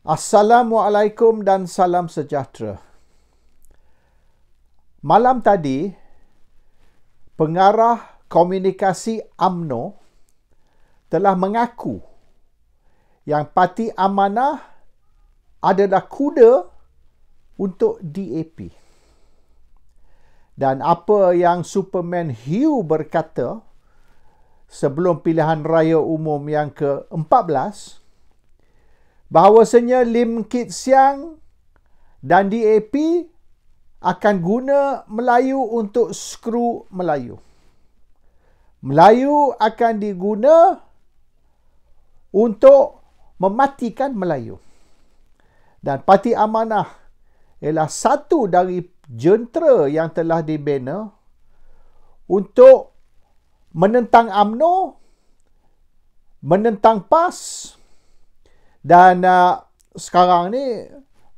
Assalamualaikum dan salam sejahtera. Malam tadi, pengarah komunikasi UMNO telah mengaku yang Parti Amanah adalah kuda untuk DAP. Dan apa yang Superman Hugh berkata sebelum pilihan raya umum yang ke-14, bahawasanya Lim Kit Siang dan DAP akan guna Melayu untuk skru Melayu. Melayu akan diguna untuk mematikan Melayu. Dan Parti Amanah ialah satu dari jentera yang telah dibina untuk menentang UMNO, menentang PAS, dan sekarang ni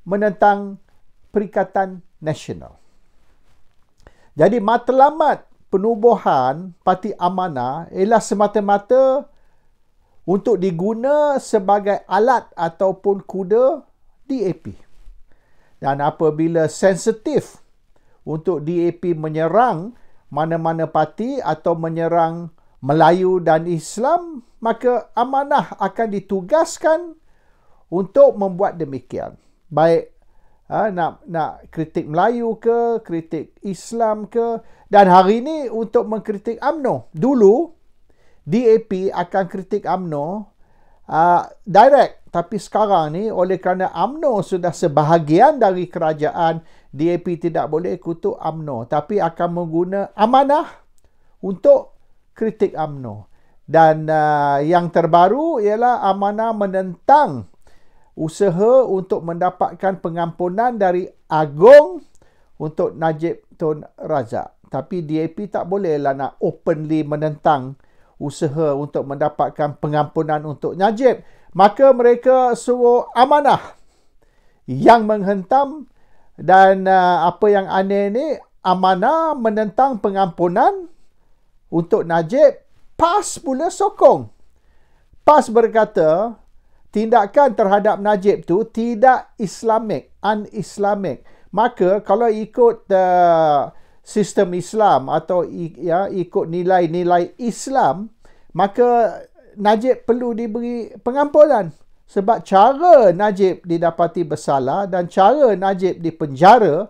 menentang Perikatan Nasional. Jadi matlamat penubuhan Parti Amanah ialah semata-mata untuk diguna sebagai alat ataupun kuda DAP. Dan apabila sensitif untuk DAP menyerang mana-mana parti atau menyerang Melayu dan Islam, maka Amanah akan ditugaskan untuk membuat demikian. Baik nak kritik Melayu ke, kritik Islam ke, dan hari ini untuk mengkritik UMNO. Dulu DAP akan kritik UMNO direct, tapi sekarang ni oleh kerana UMNO sudah sebahagian dari kerajaan, DAP tidak boleh kutuk UMNO, tapi akan mengguna Amanah untuk kritik UMNO. Dan yang terbaru ialah Amanah menentang usaha untuk mendapatkan pengampunan dari Agong untuk Najib Tun Razak. Tapi DAP tak bolehlah nak openly menentang usaha untuk mendapatkan pengampunan untuk Najib. Maka mereka suruh Amanah yang menghentam, dan apa yang aneh ni, Amanah menentang pengampunan untuk Najib, PAS pula sokong. PAS berkata tindakan terhadap Najib tu tidak Islamik, un-Islamic. Maka kalau ikut sistem Islam atau ikut nilai-nilai Islam, maka Najib perlu diberi pengampunan. Sebab cara Najib didapati bersalah dan cara Najib dipenjara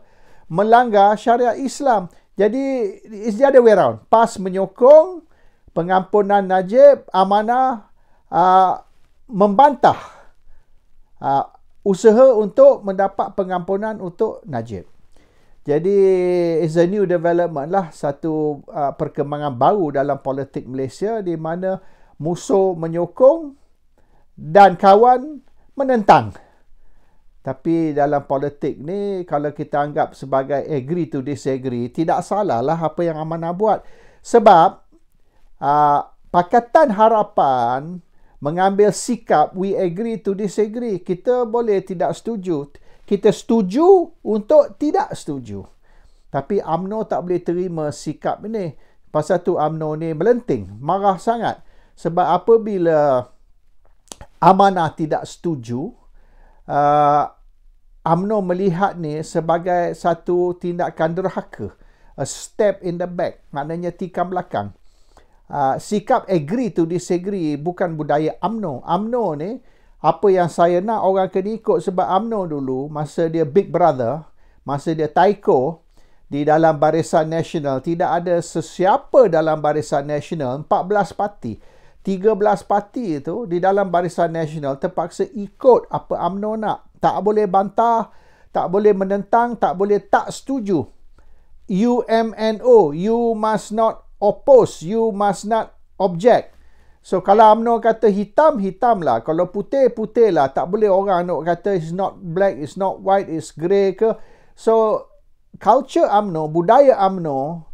melanggar syariat Islam. Jadi it's the other way around. PAS menyokong pengampunan Najib, Amanah membantah usaha untuk mendapat pengampunan untuk Najib. Jadi it's a new development lah, satu perkembangan baru dalam politik Malaysia, di mana musuh menyokong dan kawan menentang. Tapi dalam politik ni, kalau kita anggap sebagai agree to disagree, tidak salah lah apa yang Amanah buat. Sebab Pakatan Harapan mengambil sikap we agree to disagree. Kita boleh tidak setuju. Kita setuju untuk tidak setuju. Tapi UMNO tak boleh terima sikap ini. Pasal tu UMNO ni melenting, marah sangat. Sebab apabila Amanah tidak setuju, UMNO melihat ni sebagai satu tindakan derhaka. A step in the back, maknanya tikam belakang. Sikap agree to disagree bukan budaya UMNO. UMNO ni, apa yang saya nak orang kena ikut. Sebab UMNO dulu, masa dia Big Brother, masa dia Taiko di dalam Barisan Nasional, tidak ada sesiapa dalam Barisan Nasional, 14 parti. 13 parti itu di dalam Barisan Nasional terpaksa ikut apa UMNO nak. Tak boleh bantah, tak boleh menentang, tak boleh tak setuju. UMNO, you must not oppose, you must not object. So kalau UMNO kata hitam, hitam lah. Kalau putih, putih lah. Tak boleh orang nak kata it's not black, it's not white, it's grey ke. So culture UMNO, budaya UMNO,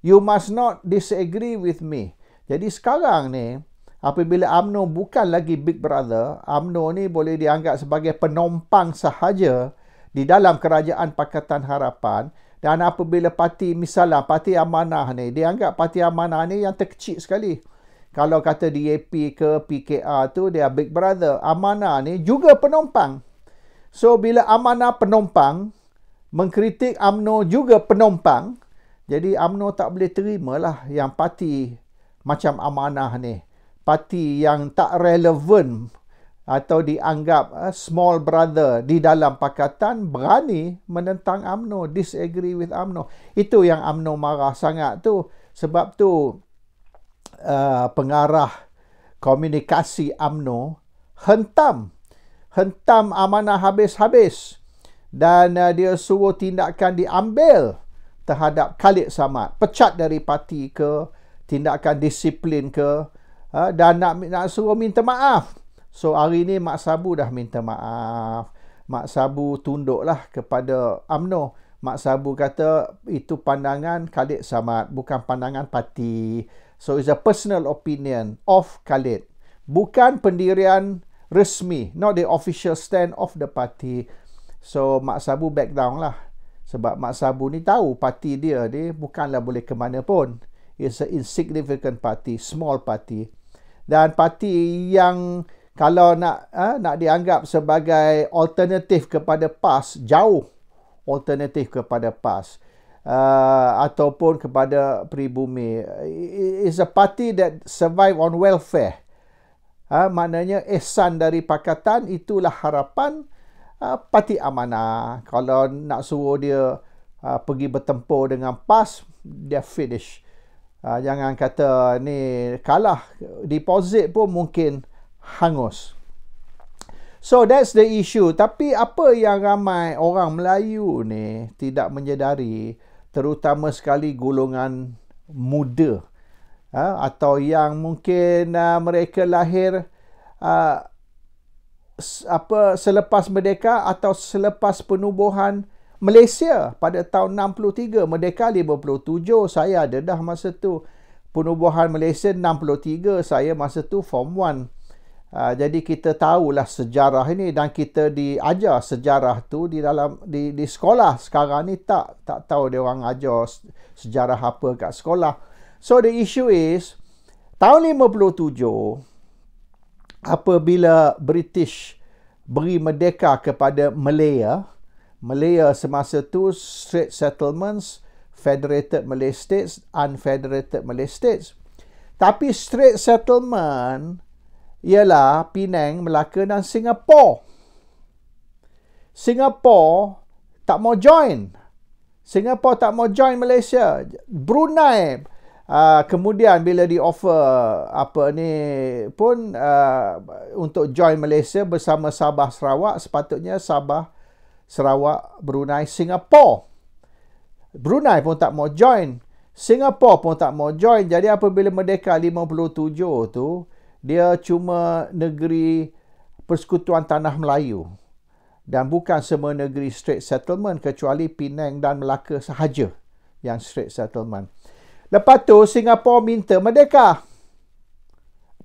you must not disagree with me. Jadi sekarang ni, apabila UMNO bukan lagi Big Brother, UMNO ni boleh dianggap sebagai penumpang sahaja di dalam kerajaan Pakatan Harapan. Dan apabila parti, misalnya Parti Amanah ni, dianggap Parti Amanah ni yang terkecil sekali. Kalau kata DAP ke PKR tu, dia Big Brother. Amanah ni juga penumpang. So bila amanah penumpang mengkritik UMNO juga penumpang, jadi UMNO tak boleh terimalah yang parti macam amanah ni. Parti yang tak relevan atau dianggap small brother di dalam pakatan berani menentang UMNO, disagree with UMNO. Itu yang UMNO marah sangat tu. Sebab tu pengarah komunikasi UMNO hentam amanah habis-habis. Dan dia suruh tindakan diambil terhadap Khalid Samad. Pecat dari parti ke, tindakan disiplin ke, dan nak suruh minta maaf. So hari ni Mak Sabu dah minta maaf. Mak Sabu tunduklah kepada UMNO. Mak Sabu kata itu pandangan Khalid Samad, bukan pandangan parti. So it's a personal opinion of Khalid. Bukan pendirian resmi, not the official stand of the party. So Mak Sabu back down lah. Sebab Mak Sabu ni tahu parti dia bukanlah boleh ke mana pun. It's an insignificant party, small party. Dan parti yang kalau nak dianggap sebagai alternatif kepada PAS, jauh alternatif kepada PAS. Ataupun kepada Pribumi. It's a party that survive on welfare. Maknanya ihsan dari pakatan, itulah harapan parti amanah. Kalau nak suruh dia pergi bertempur dengan PAS, dia finish. Jangan kata ni kalah, deposit pun mungkin hangus. So that's the issue. Tapi apa yang ramai orang Melayu ni tidak menyedari, terutama sekali golongan muda, atau yang mungkin mereka lahir selepas merdeka atau selepas penubuhan Malaysia pada tahun 63, merdeka 57, saya ada dah masa tu. Penubuhan Malaysia 63, saya masa tu form 1. Jadi kita tahulah sejarah ini dan kita diajar sejarah tu di dalam di sekolah. Sekarang ni tak tahu dia orang ajar sejarah apa kat sekolah. So the issue is tahun 57 apabila British beri merdeka kepada Malaya semasa tu Straits Settlements, Federated Malay States, Unfederated Malay States. Tapi Straits Settlement ialah Penang, Melaka dan Singapura. Singapura tak mau join. Singapura tak mau join Malaysia. Brunei kemudian bila di offer untuk join Malaysia bersama Sabah Sarawak, sepatutnya Sabah Sarawak, Brunei, Singapura. Brunei pun tak mau join, Singapura pun tak mau join. Jadi apabila merdeka 57 tu, dia cuma negeri Persekutuan Tanah Melayu dan bukan semua negeri Straits Settlement kecuali Penang dan Melaka sahaja yang Straits Settlement. Lepas tu Singapura minta merdeka,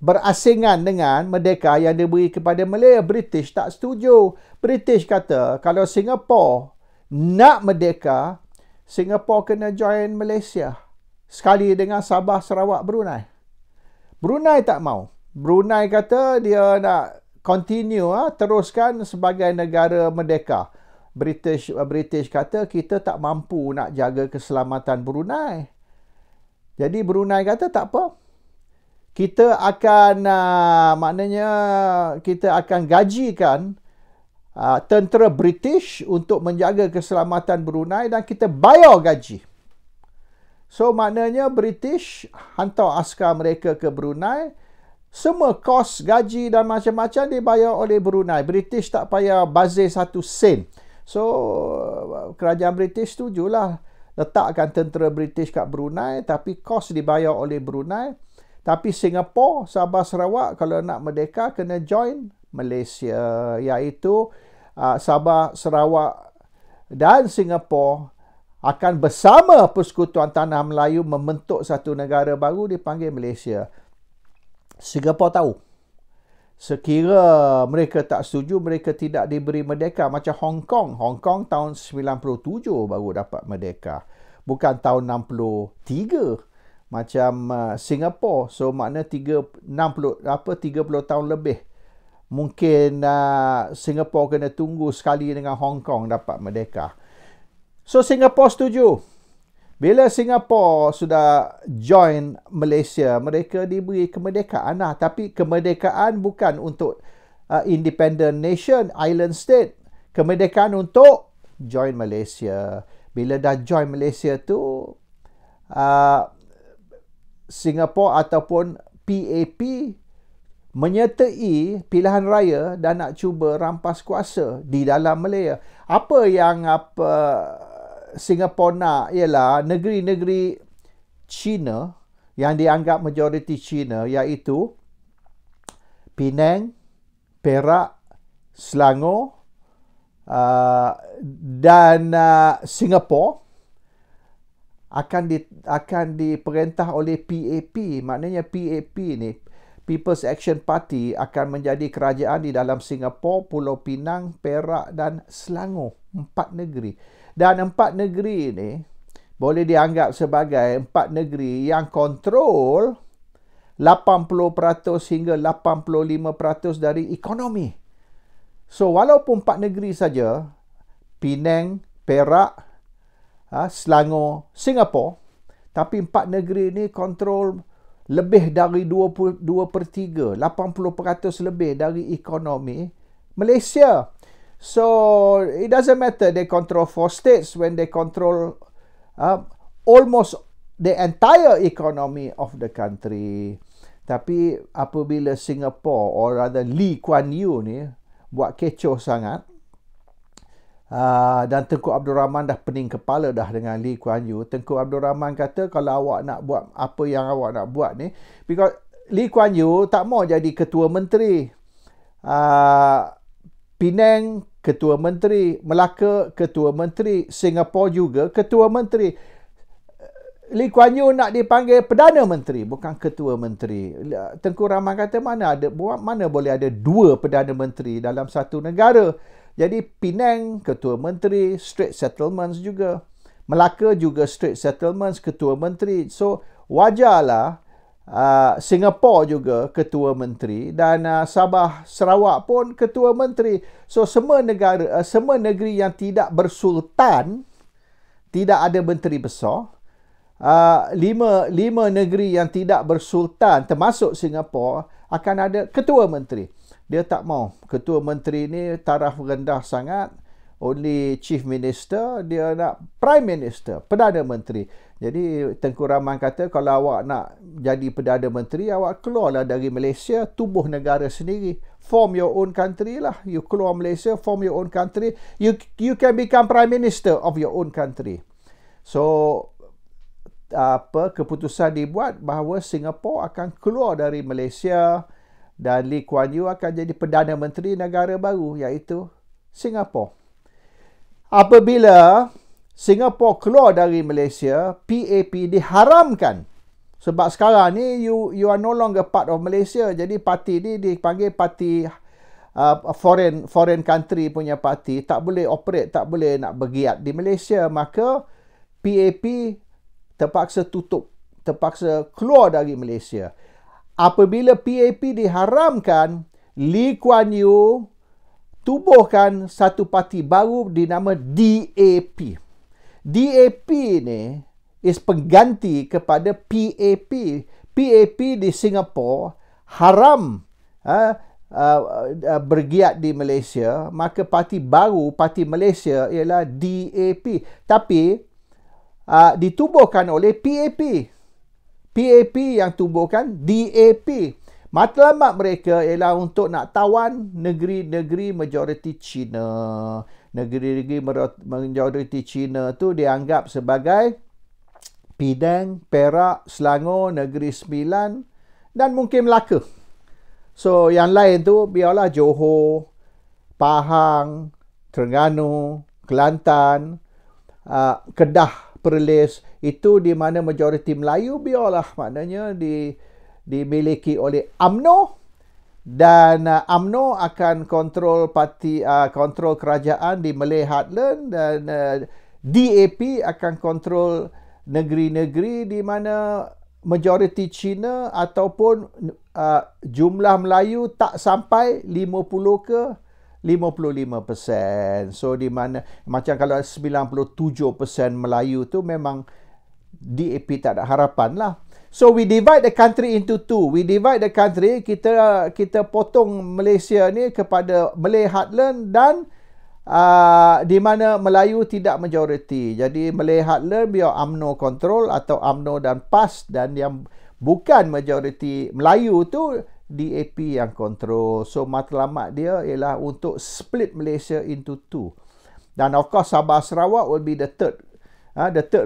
berasingan dengan merdeka yang diberi kepada Malaya. British tak setuju. British kata kalau Singapura nak merdeka, Singapura kena join Malaysia sekali dengan Sabah, Sarawak, Brunei. Brunei tak mau. Brunei kata dia nak continue, teruskan sebagai negara merdeka. British kata kita tak mampu nak jaga keselamatan Brunei. Jadi Brunei kata tak apa. Kita akan kita akan gajikan tentera British untuk menjaga keselamatan Brunei dan kita bayar gaji. So maknanya British hantar askar mereka ke Brunei, semua kos gaji dan macam-macam dibayar oleh Brunei. British tak payah bazir 1 sen. So kerajaan British setujulah letakkan tentera British kat Brunei, tapi kos dibayar oleh Brunei. Tapi Singapura, Sabah, Sarawak kalau nak merdeka kena join Malaysia, iaitu Sabah, Sarawak dan Singapura akan bersama Persekutuan Tanah Melayu membentuk satu negara baru dipanggil Malaysia. Singapura tahu. Sekira mereka tak setuju, mereka tidak diberi merdeka. Macam Hong Kong. Hong Kong tahun 97 baru dapat merdeka. Bukan tahun 63. Macam Singapura. So makna 30 tahun lebih mungkin Singapura kena tunggu sekali dengan Hong Kong dapat merdeka. So Singapura setuju. Bila Singapura sudah join Malaysia, mereka diberi kemerdekaan lah. Tapi kemerdekaan bukan untuk independent nation, island state. Kemerdekaan untuk join Malaysia. Bila dah join Malaysia tu, Singapura ataupun PAP menyertai pilihan raya dan nak cuba rampas kuasa di dalam Malaya. Apa yang Singapura nak ialah negeri-negeri China yang dianggap majoriti China, iaitu Penang, Perak, Selangor dan Singapura akan diperintah oleh PAP. Maknanya PAP ni, People's Action Party, akan menjadi kerajaan di dalam Singapura, Pulau Pinang, Perak dan Selangor. 4 negeri. Dan 4 negeri ini boleh dianggap sebagai 4 negeri yang kontrol 80% hingga 85% dari ekonomi. So, walaupun 4 negeri saja, Penang, Perak, Selangor, Singapura, tapi 4 negeri ini kontrol lebih dari 2/3, 80% lebih dari ekonomi Malaysia. So, it doesn't matter they control 4 states when they control almost the entire economy of the country. Tapi apabila Singapore, or rather Lee Kuan Yew ni buat kecoh sangat, dan Tengku Abdul Rahman dah pening kepala dah dengan Lee Kuan Yew. Tengku Abdul Rahman kata kalau awak nak buat apa yang awak nak buat ni, because Lee Kuan Yew tak mau jadi ketua menteri. Penang ketua menteri, Melaka ketua menteri, Singapura juga ketua menteri. Lee Kuan Yew nak dipanggil Perdana Menteri, bukan ketua menteri. Tengku Rahman kata mana boleh ada 2 Perdana Menteri dalam satu negara. Jadi Penang ketua menteri, Straits Settlements juga. Melaka juga Straits Settlements ketua menteri. So wajarlah Singapura juga ketua menteri, dan Sabah Sarawak pun ketua menteri. So semua negeri yang tidak bersultan, tidak ada menteri besar. 5 negeri yang tidak bersultan termasuk Singapura akan ada ketua menteri. Dia tak mau. Ketua menteri ni taraf rendah sangat. Only Chief Minister, dia nak Prime Minister, Perdana Menteri. Jadi Tengku Rahman kata kalau awak nak jadi Perdana Menteri, awak keluarlah dari Malaysia, tubuh negara sendiri. Form your own country lah. You keluar Malaysia, form your own country. You can become Prime Minister of your own country. So, keputusan dibuat bahawa Singapura akan keluar dari Malaysia dan Lee Kuan Yew akan jadi Perdana Menteri negara baru, iaitu Singapura. Apabila Singapura keluar dari Malaysia, PAP diharamkan. Sebab sekarang ni you are no longer part of Malaysia. Jadi parti ni dipanggil parti foreign country punya parti. Tak boleh operate, tak boleh nak bergiat di Malaysia. Maka PAP terpaksa tutup, terpaksa keluar dari Malaysia. Apabila PAP diharamkan, Lee Kuan Yew tubuhkan satu parti baru dinama DAP. DAP ni is pengganti kepada PAP. PAP di Singapura haram bergiat di Malaysia, maka parti baru, parti Malaysia ialah DAP. Tapi ditubuhkan oleh PAP. PAP yang tubuhkan DAP. Matlamat mereka ialah untuk nak tawan negeri-negeri majoriti Cina. Negeri-negeri majoriti Cina tu dianggap sebagai Penang, Perak, Selangor, Negeri Sembilan dan mungkin Melaka. So yang lain tu biarlah Johor, Pahang, Terengganu, Kelantan, Kedah, Perlis. Itu di mana majoriti Melayu biarlah, maknanya dimiliki oleh UMNO, dan UMNO akan kontrol kontrol kerajaan di Malay Heartland, dan DAP akan kontrol negeri-negeri di mana majoriti Cina ataupun jumlah Melayu tak sampai 50 ke 55%. So di mana macam kalau 97% Melayu tu memang DAP tak ada harapan lah. So we divide the country into two. We divide the country, kita potong Malaysia ni kepada Malay Heartland dan di mana Melayu tidak majoriti. Jadi Malay Heartland biar UMNO control atau UMNO dan PAS, dan yang bukan majoriti Melayu tu DAP yang control. So matlamat dia ialah untuk split Malaysia into two. Dan of course Sabah Sarawak will be the third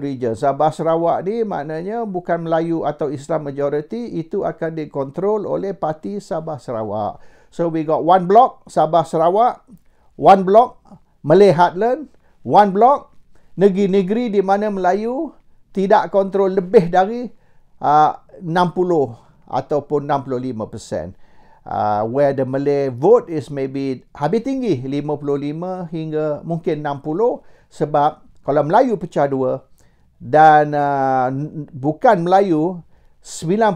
region. Sabah Sarawak ni maknanya bukan Melayu atau Islam majority, itu akan dikontrol oleh parti Sabah Sarawak. So we got one block Sabah Sarawak, one block Malay Heartland, one block negeri-negeri di mana Melayu tidak kontrol lebih dari 60 ataupun 65%. Where the Malay vote is maybe habis tinggi 55 hingga mungkin 60, sebab kalau Melayu pecah dua dan bukan Melayu 90%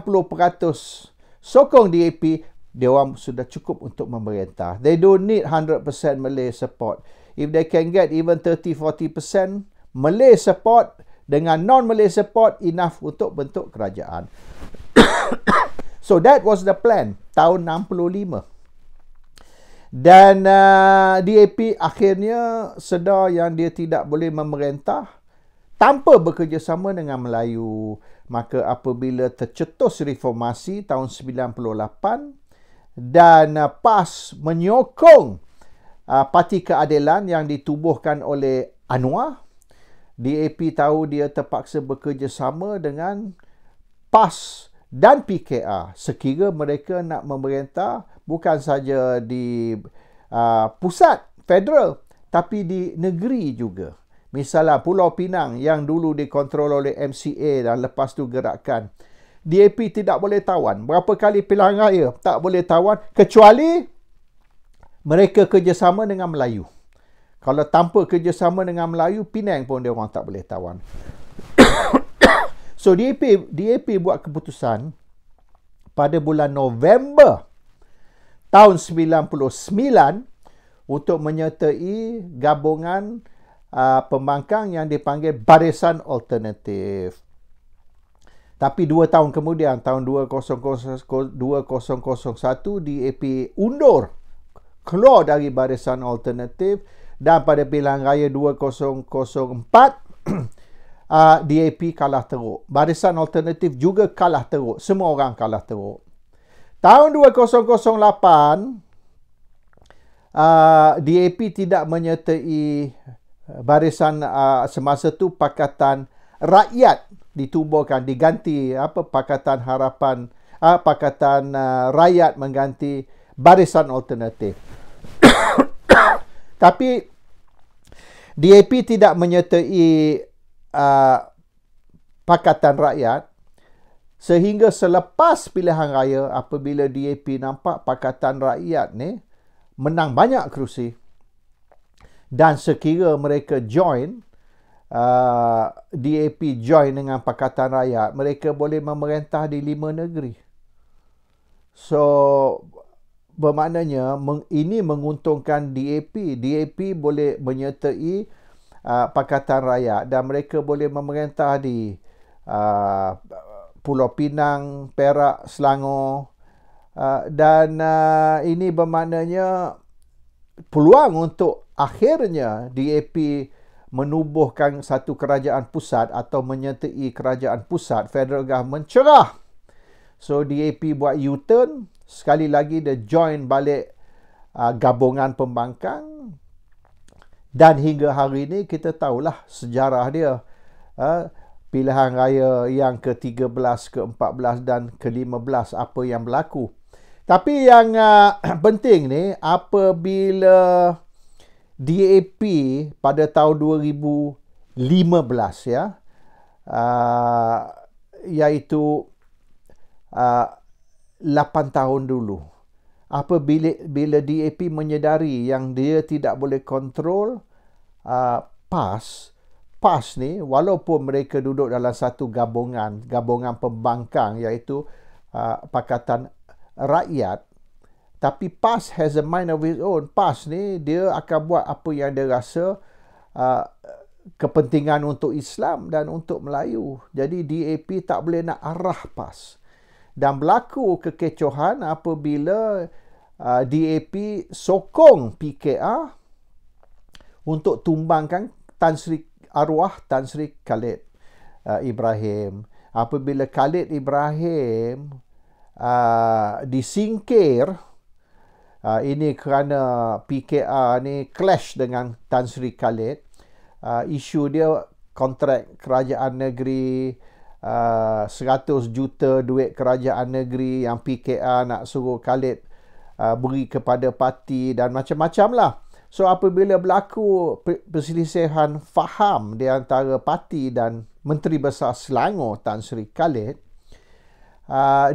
sokong DAP, dia orang sudah cukup untuk memerintah. They don't need 100% Malay support. If they can get even 30-40% Malay support dengan non-Malay support, enough untuk bentuk kerajaan. So that was the plan tahun 65. Dan DAP akhirnya sedar yang dia tidak boleh memerintah tanpa bekerjasama dengan Melayu. Maka apabila tercetus reformasi tahun 98 dan PAS menyokong Parti Keadilan yang ditubuhkan oleh Anwar, DAP tahu dia terpaksa bekerjasama dengan PAS dan PKR sekira mereka nak memerintah bukan saja di pusat federal tapi di negeri juga. Misalnya Pulau Pinang yang dulu dikontrol oleh MCA dan lepas tu gerakan, DAP tidak boleh tawan. Berapa kali pilihan raya tak boleh tawan kecuali mereka kerjasama dengan Melayu. Kalau tanpa kerjasama dengan Melayu, Penang pun dia orang tak boleh tawan. So DAP buat keputusan pada bulan November tahun 99 untuk menyertai gabungan pembangkang yang dipanggil Barisan Alternatif. Tapi 2 tahun kemudian, tahun 2001, DAP undur keluar dari Barisan Alternatif, dan pada pilihan raya 2004 DAP kalah teruk. Barisan Alternatif juga kalah teruk. Semua orang kalah teruk. Tahun 2008 DAP tidak menyertai barisan semasa tu Pakatan Rakyat ditubuhkan, diganti Pakatan Harapan, Pakatan Rakyat mengganti Barisan Alternatif. Tapi DAP tidak menyertai Pakatan Rakyat sehingga selepas pilihan raya, apabila DAP nampak Pakatan Rakyat ni menang banyak kerusi dan sekira mereka join, DAP join dengan Pakatan Rakyat, mereka boleh memerintah di 5 negeri. So bermaknanya ini menguntungkan DAP. DAP boleh menyertai Pakatan Rakyat dan mereka boleh memerintah di Pulau Pinang, Perak, Selangor, dan ini bermaknanya peluang untuk akhirnya DAP menubuhkan satu kerajaan pusat atau menyertai kerajaan pusat, federal government, cerah. So DAP buat U-turn, sekali lagi dia join balik gabungan pembangkang, dan hingga hari ini kita tahulah sejarah dia. Pilihan raya yang ke-13, ke-14 dan ke-15 apa yang berlaku. Tapi yang penting ni, apabila DAP pada tahun 2015 ya, iaitu 8 tahun dulu, apabila DAP menyedari yang dia tidak boleh kontrol PAS, PAS ni, walaupun mereka duduk dalam satu gabungan pembangkang iaitu Pakatan Rakyat, tapi PAS has a mind of its own. PAS ni dia akan buat apa yang dia rasa kepentingan untuk Islam dan untuk Melayu. Jadi DAP tak boleh nak arah PAS. Dan berlaku kekecohan apabila DAP sokong PKR untuk tumbangkan arwah Tan Sri Khalid Ibrahim. Apabila Khalid Ibrahim disingkir, ini kerana PKR ni clash dengan Tan Sri Khalid, isu dia kontrak kerajaan negeri, 100 juta duit kerajaan negeri yang PKR nak suruh Khalid beri kepada parti dan macam-macam lah. So apabila berlaku perselisihan faham di antara parti dan Menteri Besar Selangor Tan Sri Khalid,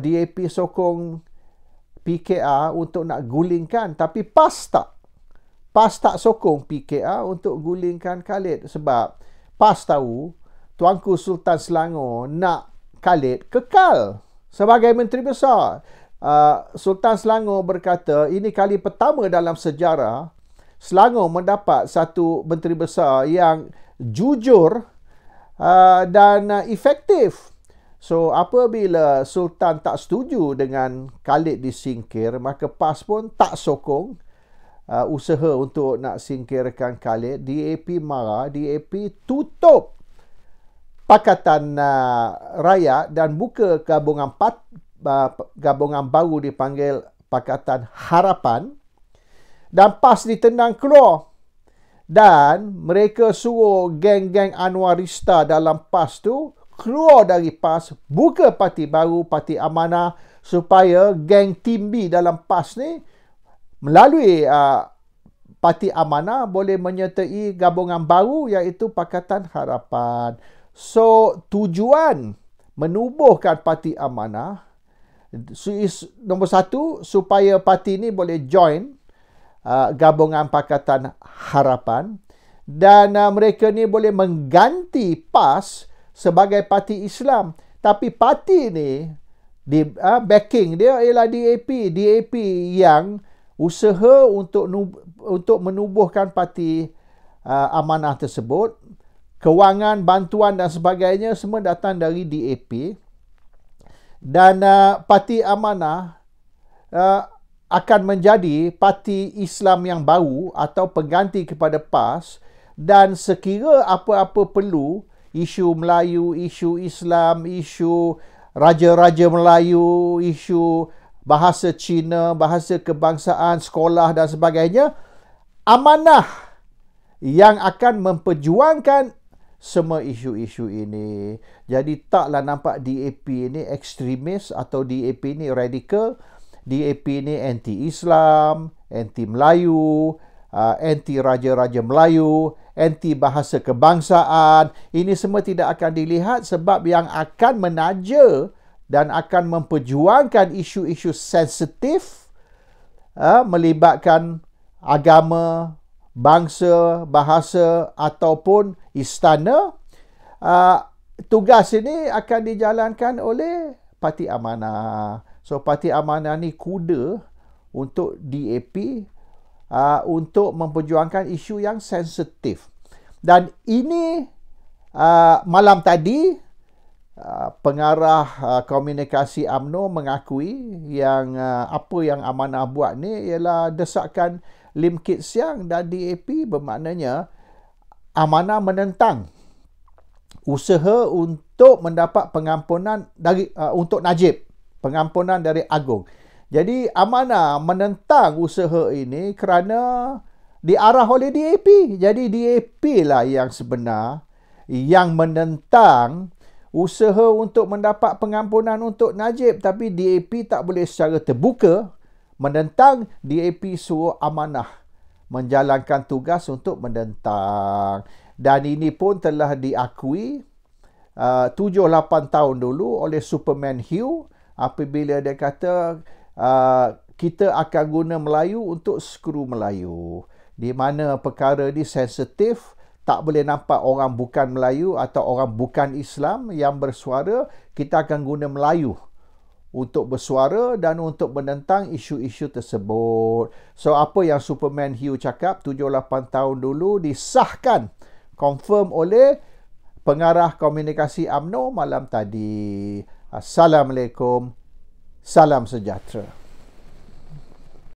DAP sokong PKR untuk nak gulingkan, tapi PAS tak sokong PKR untuk gulingkan Khalid, sebab PAS tahu Tuanku Sultan Selangor nak Khalid kekal sebagai Menteri Besar. Sultan Selangor berkata, ini kali pertama dalam sejarah Selangor mendapat satu Menteri Besar yang jujur dan efektif. So, apabila Sultan tak setuju dengan Khalid disingkir, maka PAS pun tak sokong usaha untuk nak singkirkan Khalid. DAP marah, DAP tutup Pakatan Rakyat dan buka gabungan baru dipanggil Pakatan Harapan. Dan PAS ditendang keluar. Dan mereka suruh geng-geng Anwarista dalam PAS tu keluar dari PAS, buka parti baru, Parti Amanah, supaya geng Timbi dalam PAS ni melalui Parti Amanah boleh menyertai gabungan baru iaitu Pakatan Harapan. So, tujuan menubuhkan Parti Amanah, nombor satu, supaya parti ni boleh join gabungan Pakatan Harapan, dan mereka ni boleh mengganti PAS sebagai parti Islam. Tapi parti ni backing dia ialah DAP yang usaha untuk menubuhkan Parti Amanah tersebut. Kewangan, bantuan dan sebagainya semua datang dari DAP. Dan Parti Amanah akan menjadi parti Islam yang baru atau pengganti kepada PAS, dan sekira apa-apa perlu, isu Melayu, isu Islam, isu raja-raja Melayu, isu bahasa Cina, bahasa kebangsaan, sekolah dan sebagainya, Amanah yang akan memperjuangkan semua isu-isu ini. Jadi taklah nampak DAP ini ekstremis atau DAP ini radikal. DAP ni anti-Islam, anti-Melayu, anti-raja-raja Melayu, anti-bahasa kebangsaan. Ini semua tidak akan dilihat, sebab yang akan menaja dan akan memperjuangkan isu-isu sensitif melibatkan agama, bangsa, bahasa ataupun istana. Tugas ini akan dijalankan oleh Parti Amanah. So, Parti Amanah ni kuda untuk DAP untuk memperjuangkan isu yang sensitif. Dan ini malam tadi pengarah komunikasi UMNO mengakui yang apa yang Amanah buat ni ialah desakan Lim Kit Siang dan DAP, bermaknanya Amanah menentang usaha untuk mendapat pengampunan dari untuk Najib, pengampunan dari Agong. Jadi Amanah menentang usaha ini kerana diarah oleh DAP. Jadi DAP lah yang sebenar yang menentang usaha untuk mendapat pengampunan untuk Najib, tapi DAP tak boleh secara terbuka menentang. DAP suruh Amanah menjalankan tugas untuk menentang. Dan ini pun telah diakui 7-8 tahun dulu oleh Superman Hugh, apabila dia kata kita akan guna Melayu untuk skru Melayu, di mana perkara ini sensitif, tak boleh nampak orang bukan Melayu atau orang bukan Islam yang bersuara, kita akan guna Melayu untuk bersuara dan untuk menentang isu-isu tersebut. So, apa yang Superman Hugh cakap 7-8 tahun dulu disahkan, confirm oleh pengarah komunikasi UMNO malam tadi. Assalamualaikum. Salam sejahtera.